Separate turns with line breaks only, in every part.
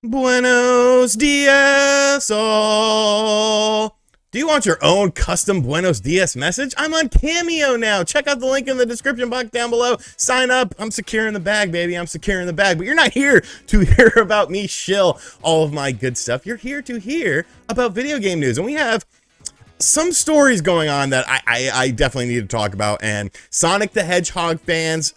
Buenos dias all. Do you want your own custom Buenos Dias message? I'm on Cameo now. Check out the link in the description box down below. Sign up. I'm securing the bag, baby. I'm securing the bag. But you're not here to hear about me shill all of my good stuff. You're here to hear about video game news. And we have some stories going on that I definitely need to talk about. And Sonic the Hedgehog fans,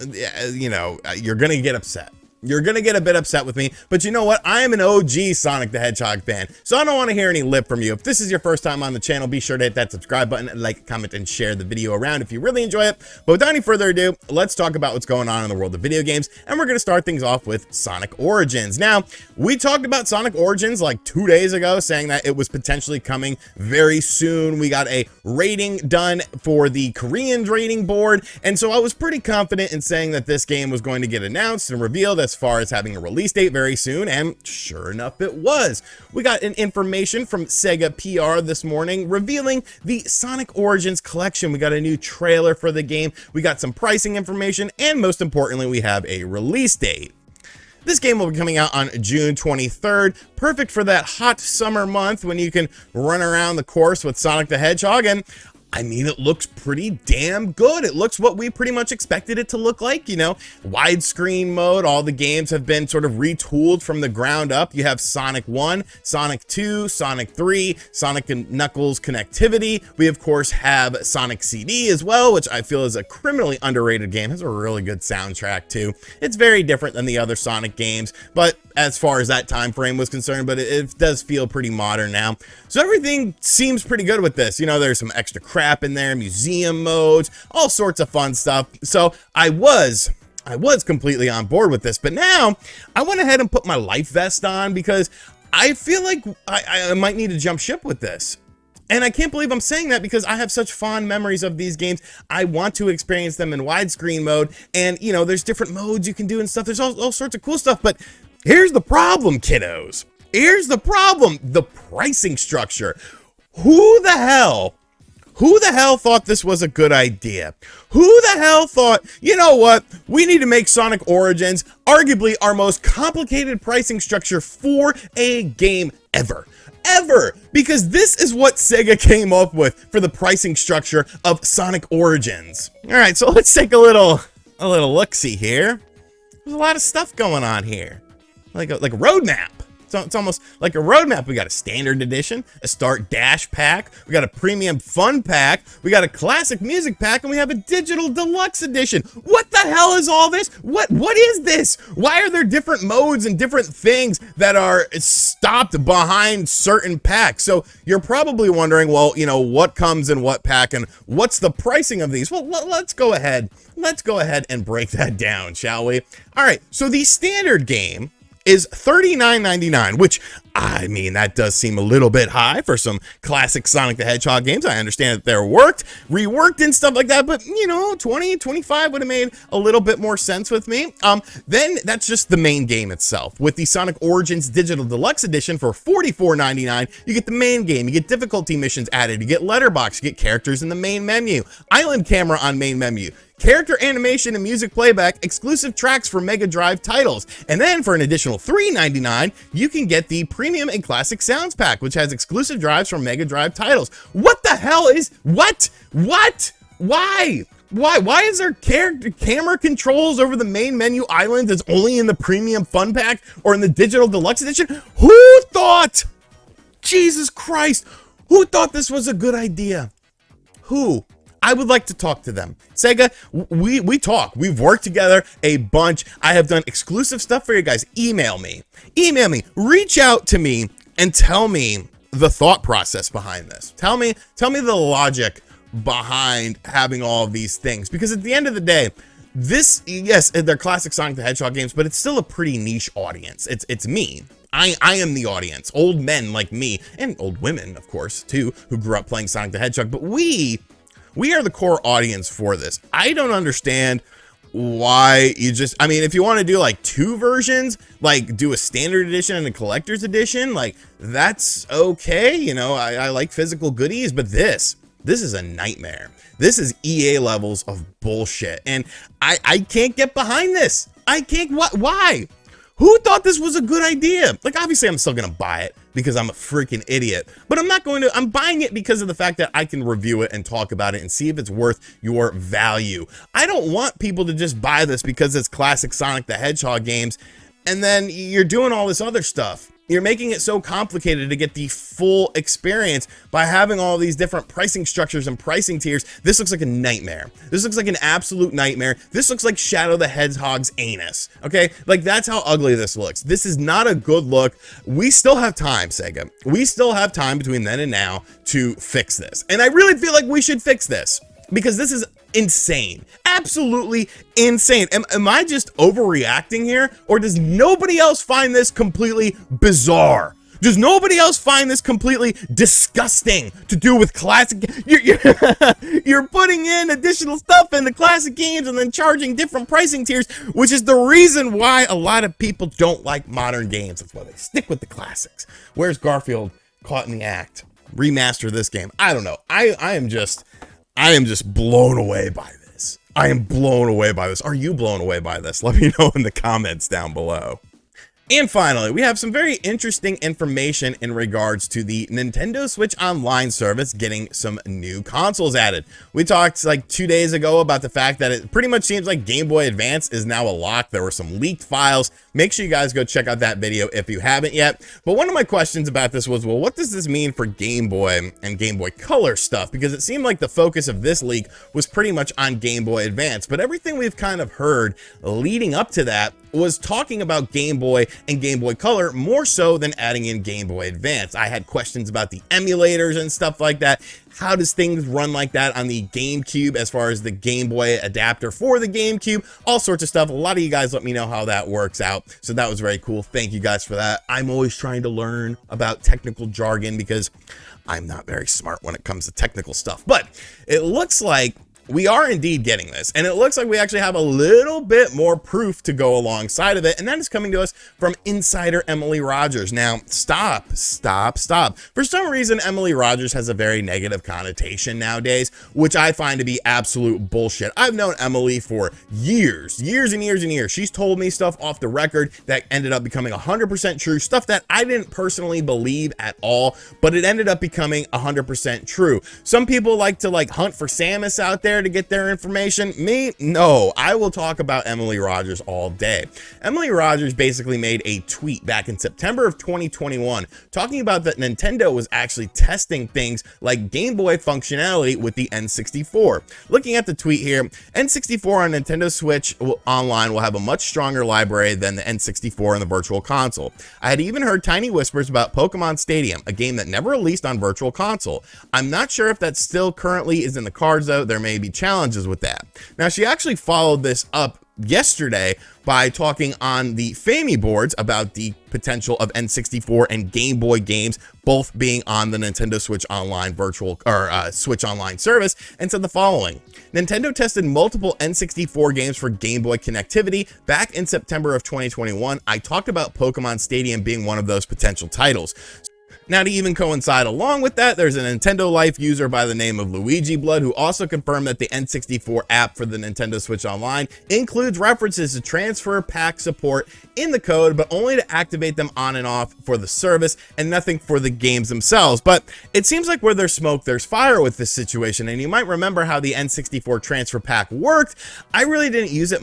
you're going to get upset. You're going to get a bit upset with me, but you know what? I am an OG Sonic the Hedgehog fan, so I don't want to hear any lip from you. If this is your first time on the channel, be sure to hit that subscribe button, like, comment, and share the video around if you really enjoy it. But without any further ado, let's talk about what's going on in the world of video games, and we're going to start things off with Sonic Origins. Now, we talked about Sonic Origins like 2 days ago, saying that it was potentially coming very soon. We got a rating done for the Korean rating board, and so I was pretty confident in saying that this game was going to get announced and revealed as far as having a release date very soon, and sure enough it was. We got an information from Sega PR this morning revealing the Sonic Origins collection. We got a new trailer for the game, we got some pricing information, and most importantly we have a release date. This game will be coming out on June 23rd, perfect for that hot summer month when you can run around the course with Sonic the Hedgehog, and I mean, it looks pretty damn good. It looks what we pretty much expected it to look like, you know, widescreen mode. All the games have been sort of retooled from the ground up. You have Sonic 1, Sonic 2, Sonic 3, Sonic and Knuckles connectivity. We, of course, have Sonic CD as well, which I feel is a criminally underrated game. It has a really good soundtrack, too. It's very different than the other Sonic games, but as far as that time frame was concerned, but it does feel pretty modern now. So everything seems pretty good with this. You know, there's some extra crap in there, museum modes, all sorts of fun stuff. So I was completely on board with this, but now I went ahead and put my life vest on because I feel like I might need to jump ship with this. And I can't believe I'm saying that because I have such fond memories of these games. I want to experience them in widescreen mode, and you know, there's different modes you can do and stuff. There's all sorts of cool stuff, but here's the problem, kiddos. Here's the problem, the pricing structure. Who the hell thought this was a good idea? Who the hell thought, you know what, we need to make Sonic Origins arguably our most complicated pricing structure for a game ever, because this is what Sega came up with for the pricing structure of Sonic Origins. All right, so let's take a little look-see here. There's a lot of stuff going on here, like a roadmap. It's almost like a roadmap. We got a standard edition, a start dash pack, we got a premium fun pack, we got a classic music pack, and we have a digital deluxe edition. What the hell is all this? What is this? Why are there different modes and different things that are stopped behind certain packs? So you're probably wondering, well, you know, what comes in what pack and what's the pricing of these? Well, let's go ahead and break that down, shall we? All right, so the standard game is $39.99, which, I mean, that does seem a little bit high for some classic Sonic the Hedgehog games. I understand that they're reworked and stuff like that, but you know, 20, 25 would have made a little bit more sense with me. Then that's just the main game itself. With the Sonic Origins Digital Deluxe Edition for $44.99, you get the main game, you get difficulty missions added, you get letterbox, you get characters in the main menu, island camera on main menu, character animation and music playback, exclusive tracks for Mega Drive titles, and then for an additional $3.99, you can get the Premium and Classic Sounds Pack, which has exclusive drives from Mega Drive titles. What the hell is, what? Why is there camera controls over the main menu islands that's only in the Premium Fun Pack or in the Digital Deluxe Edition? Who thought, Jesus Christ, who thought this was a good idea? Who? I would like to talk to them. Sega, we talk. We've worked together a bunch. I have done exclusive stuff for you guys. Email me. Reach out to me and tell me the thought process behind this. Tell me the logic behind having all of these things. Because at the end of the day, this, yes, they're classic Sonic the Hedgehog games, but it's still a pretty niche audience. It's me. I am the audience. Old men like me, and old women, of course, too, who grew up playing Sonic the Hedgehog. But we are the core audience for this. I don't understand why you just, I mean, if you want to do like two versions, like do a standard edition and a collector's edition, like that's okay. You know, I like physical goodies, but this is a nightmare. This is EA levels of bullshit. And I can't get behind this. I can't, why? Who thought this was a good idea? Like, obviously I'm still gonna buy it because I'm a freaking idiot, but I'm buying it because of the fact that I can review it and talk about it and see if it's worth your value. I don't want people to just buy this because it's classic Sonic the Hedgehog games and then you're doing all this other stuff. You're making it so complicated to get the full experience by having all these different pricing structures and pricing tiers. This looks like a nightmare. This looks like an absolute nightmare. This looks like Shadow the Hedgehog's anus. Okay, like that's how ugly this looks. This is not a good look. We still have time, Sega. We still have time between then and now to fix this. And I really feel like we should fix this because this is insane. Absolutely insane. Am I just overreacting here? Or does nobody else find this completely bizarre? Does nobody else find this completely disgusting to do with classic? You're putting in additional stuff in the classic games and then charging different pricing tiers, which is the reason why a lot of people don't like modern games. That's why they stick with the classics. Where's Garfield caught in the act? Remaster this game. I don't know. I am just blown away by this. I am blown away by this. Are you blown away by this? Let me know in the comments down below. And finally, we have some very interesting information in regards to the Nintendo Switch Online service getting some new consoles added. We talked like 2 days ago about the fact that it pretty much seems like Game Boy Advance is now a lock. There were some leaked files. Make sure you guys go check out that video if you haven't yet. But one of my questions about this was, well, what does this mean for Game Boy and Game Boy Color stuff? Because it seemed like the focus of this leak was pretty much on Game Boy Advance. But everything we've kind of heard leading up to that was talking about Game Boy and Game Boy Color more so than adding in Game Boy Advance. I had questions about the emulators and stuff like that. How does things run like that on the GameCube as far as the Game Boy adapter for the GameCube? All sorts of stuff. A lot of you guys let me know how that works out. So that was very cool. Thank you guys for that. I'm always trying to learn about technical jargon because I'm not very smart when it comes to technical stuff. But it looks like we are indeed getting this, and it looks like we actually have a little bit more proof to go alongside of it, and that is coming to us from insider Emily Rogers. Now, stop. For some reason, Emily Rogers has a very negative connotation nowadays, which I find to be absolute bullshit. I've known Emily for years and years. She's told me stuff off the record that ended up becoming 100% true, stuff that I didn't personally believe at all, but it ended up becoming 100% true. Some people like to hunt for Samus out there to get their information. Me, no. I will talk about Emily Rogers all day. Emily Rogers basically made a tweet back in September of 2021 talking about that Nintendo was actually testing things like Game Boy functionality with the N64. Looking at the tweet here, N64 on Nintendo Switch Online will have a much stronger library than the N64 and the Virtual Console. I had even heard tiny whispers about Pokemon Stadium, a game that never released on Virtual Console. I'm not sure if that still currently is in the cards though. There may be challenges with that. Now, she actually followed this up yesterday by talking on the Fami boards about the potential of N64 and Game Boy games both being on the Nintendo Switch Online Switch Online service, and said the following: Nintendo tested multiple N64 games for Game Boy connectivity back in September of 2021. I talked about Pokemon Stadium being one of those potential titles. Now, to even coincide along with that, there's a Nintendo Life user by the name of Luigi Blood who also confirmed that the N64 app for the Nintendo Switch Online includes references to transfer pack support in the code, but only to activate them on and off for the service and nothing for the games themselves. But it seems like where there's smoke, there's fire with this situation, and you might remember how the N64 transfer pack worked. I really didn't use it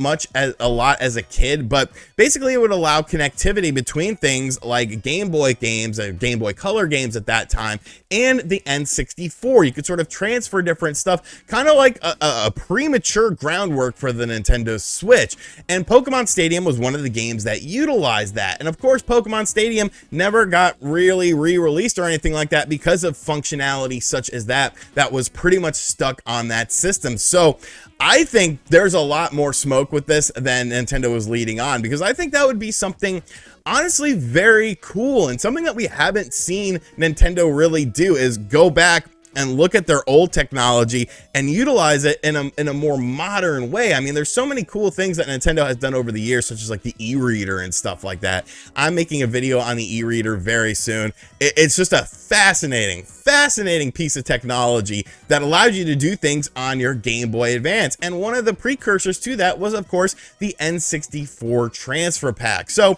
a lot as a kid, but basically it would allow connectivity between things like Game Boy games and Game Boy Color games at that time and the N64. You could sort of transfer different stuff, kind of like a premature groundwork for the Nintendo Switch. And Pokemon Stadium was one of the games that utilized that. And of course, Pokemon Stadium never got really re-released or anything like that because of functionality such as that was pretty much stuck on that system. So I think there's a lot more smoke with this than Nintendo was leading on, because I think that would be something honestly very cool and something that we haven't seen Nintendo really do, is go back and look at their old technology and utilize it in a more modern way. I mean, there's so many cool things that Nintendo has done over the years, such as like the e-reader and stuff like that. I'm making a video on the e-reader very soon. It's just a fascinating piece of technology that allows you to do things on your Game Boy Advance. And one of the precursors to that was, of course, the N64 transfer pack. So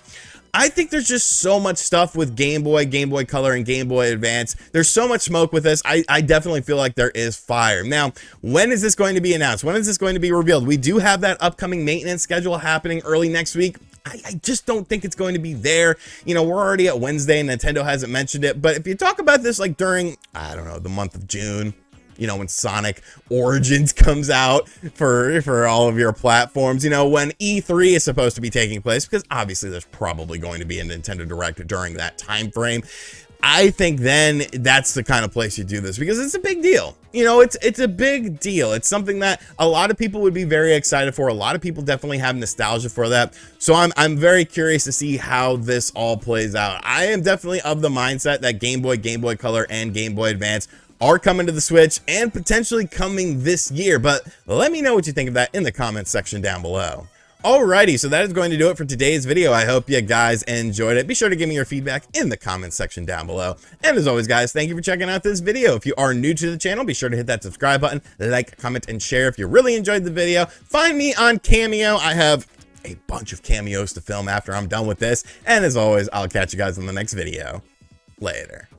I think there's just so much stuff with Game Boy, Game Boy Color, and Game Boy Advance. There's so much smoke with this. I definitely feel like there is fire. Now, when is this going to be announced? When is this going to be revealed? We do have that upcoming maintenance schedule happening early next week. I just don't think it's going to be there. You know, we're already at Wednesday and Nintendo hasn't mentioned it. But if you talk about this like during, I don't know, the month of June, you know, when Sonic Origins comes out for all of your platforms, you know, when E3 is supposed to be taking place, because obviously there's probably going to be a Nintendo Direct during that time frame. I think then that's the kind of place you do this, because it's a big deal. You know, it's a big deal. It's something that a lot of people would be very excited for. A lot of people definitely have nostalgia for that. So I'm very curious to see how this all plays out. I am definitely of the mindset that Game Boy, Game Boy Color, and Game Boy Advance are coming to the Switch and potentially coming this year. But let me know what you think of that in the comments section down below. Alrighty, so that is going to do it for today's video. I hope you guys enjoyed it. Be sure to give me your feedback in the comments section down below. And as always, guys, thank you for checking out this video. If you are new to the channel, be sure to hit that subscribe button, like, comment, and share if you really enjoyed the video. Find me on Cameo. I have a bunch of cameos to film after I'm done with this. And as always, I'll catch you guys in the next video. Later.